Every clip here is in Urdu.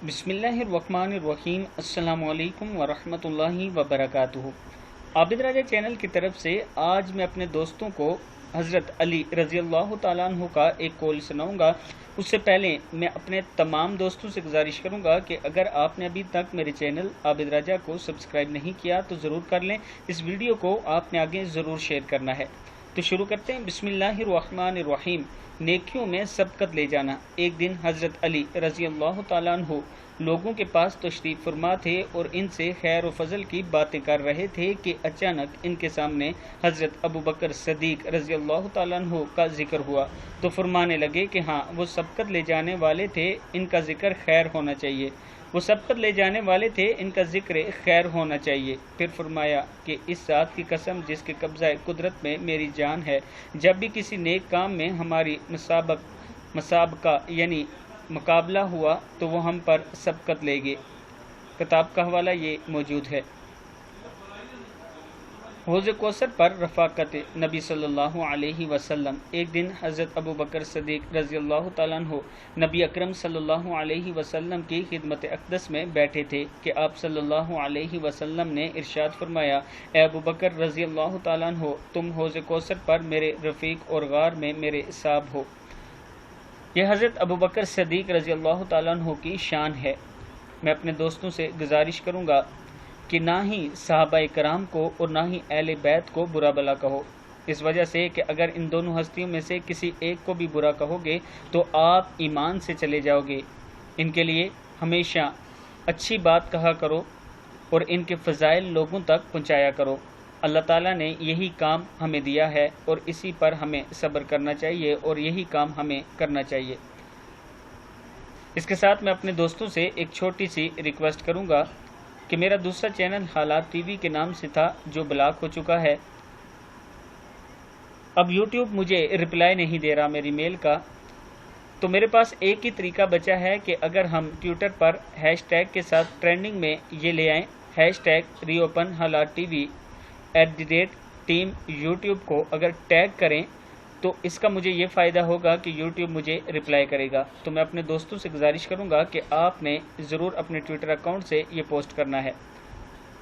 بسم اللہ الرحمن الرحیم۔ السلام علیکم ورحمۃ اللہ وبرکاتہ۔ عابد راجہ چینل کی طرف سے آج میں اپنے دوستوں کو حضرت علی رضی اللہ تعالیٰ عنہ کا ایک قول سناؤں گا۔ اس سے پہلے میں اپنے تمام دوستوں سے گزارش کروں گا کہ اگر آپ نے ابھی تک میرے چینل عابد راجہ کو سبسکرائب نہیں کیا تو ضرور کر لیں۔ اس ویڈیو کو آپ نے آگے ضرور شیئر کرنا ہے۔ تو شروع کرتے ہیں۔ بسم اللہ الرحمن الرحیم۔ نیکیوں میں سبقت لے جانا۔ ایک دن حضرت علی رضی اللہ تعالیٰ عنہ لوگوں کے پاس تشریف فرما تھے اور ان سے خیر و فضل کی باتیں کر رہے تھے کہ اچانک ان کے سامنے حضرت ابو بکر صدیق رضی اللہ تعالیٰ عنہ کا ذکر ہوا تو فرمانے لگے کہ ہاں، وہ سبقت لے جانے والے تھے، ان کا ذکر خیر ہونا چاہیے۔ وہ سبقت لے جانے والے تھے، ان کا ذکر خیر ہونا چاہیے۔ پھر فرمایا کہ اس ذات کی قسم جس کے قبضہ قدرت میں میری جان ہے، جب بھی کسی نیک کام میں ہماری مسابقہ یعنی مقابلہ ہوا تو وہ ہم پر سبقت لے گے۔ کتاب کا حوالہ یہ موجود ہے۔ حوض کوثر پر رفاقت نبی صلی اللہ علیہ وسلم۔ ایک دن حضرت ابو بکر صدیق رضی اللہ تعالیٰ عنہ نبی اکرم صلی اللہ علیہ وسلم کی خدمت اقدس میں بیٹھے تھے کہ آپ صلی اللہ علیہ وسلم نے ارشاد فرمایا، اے ابو بکر رضی اللہ تعالیٰ عنہ، تم حوض کوثر پر میرے رفیق اور غار میں میرے صاحب ہو۔ یہ حضرت ابو بکر صدیق رضی اللہ تعالیٰ عنہ کی شان ہے۔ میں اپنے دوستوں سے گزارش کروں گا کہ نہ ہی صحابہ کرام کو اور نہ ہی اہل بیت کو برا بلا کہو، اس وجہ سے کہ اگر ان دونوں ہستیوں میں سے کسی ایک کو بھی برا کہو گے تو آپ ایمان سے چلے جاؤ گے۔ ان کے لیے ہمیشہ اچھی بات کہا کرو اور ان کے فضائل لوگوں تک پہنچایا کرو۔ اللہ تعالیٰ نے یہی کام ہمیں دیا ہے اور اسی پر ہمیں صبر کرنا چاہیے اور یہی کام ہمیں کرنا چاہیے۔ اس کے ساتھ میں اپنے دوستوں سے ایک چھوٹی سی ریکویسٹ کروں گا کہ میرا دوسرا چینل حالات ٹی وی کے نام سے تھا جو بلاک ہو چکا ہے۔ اب یوٹیوب مجھے رپلائی نہیں دے رہا میری میل کا، تو میرے پاس ایک ہی طریقہ بچا ہے کہ اگر ہم ٹویٹر پر ہیش ٹیگ کے ساتھ ٹرینڈنگ میں یہ لے آئیں، ہیش ٹیگ ری اوپن حالات ٹی وی @ٹیم یوٹیوب کو اگر ٹیگ کریں تو اس کا مجھے یہ فائدہ ہوگا کہ یوٹیوب مجھے رپلائی کرے گا۔ تو میں اپنے دوستوں سے گزارش کروں گا کہ آپ نے ضرور اپنے ٹویٹر اکاؤنٹ سے یہ پوسٹ کرنا ہے۔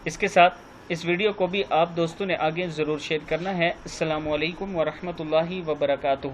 اس کے ساتھ اس ویڈیو کو بھی آپ دوستوں نے آگے ضرور شیئر کرنا ہے۔ السلام علیکم ورحمۃ اللہ وبرکاتہ۔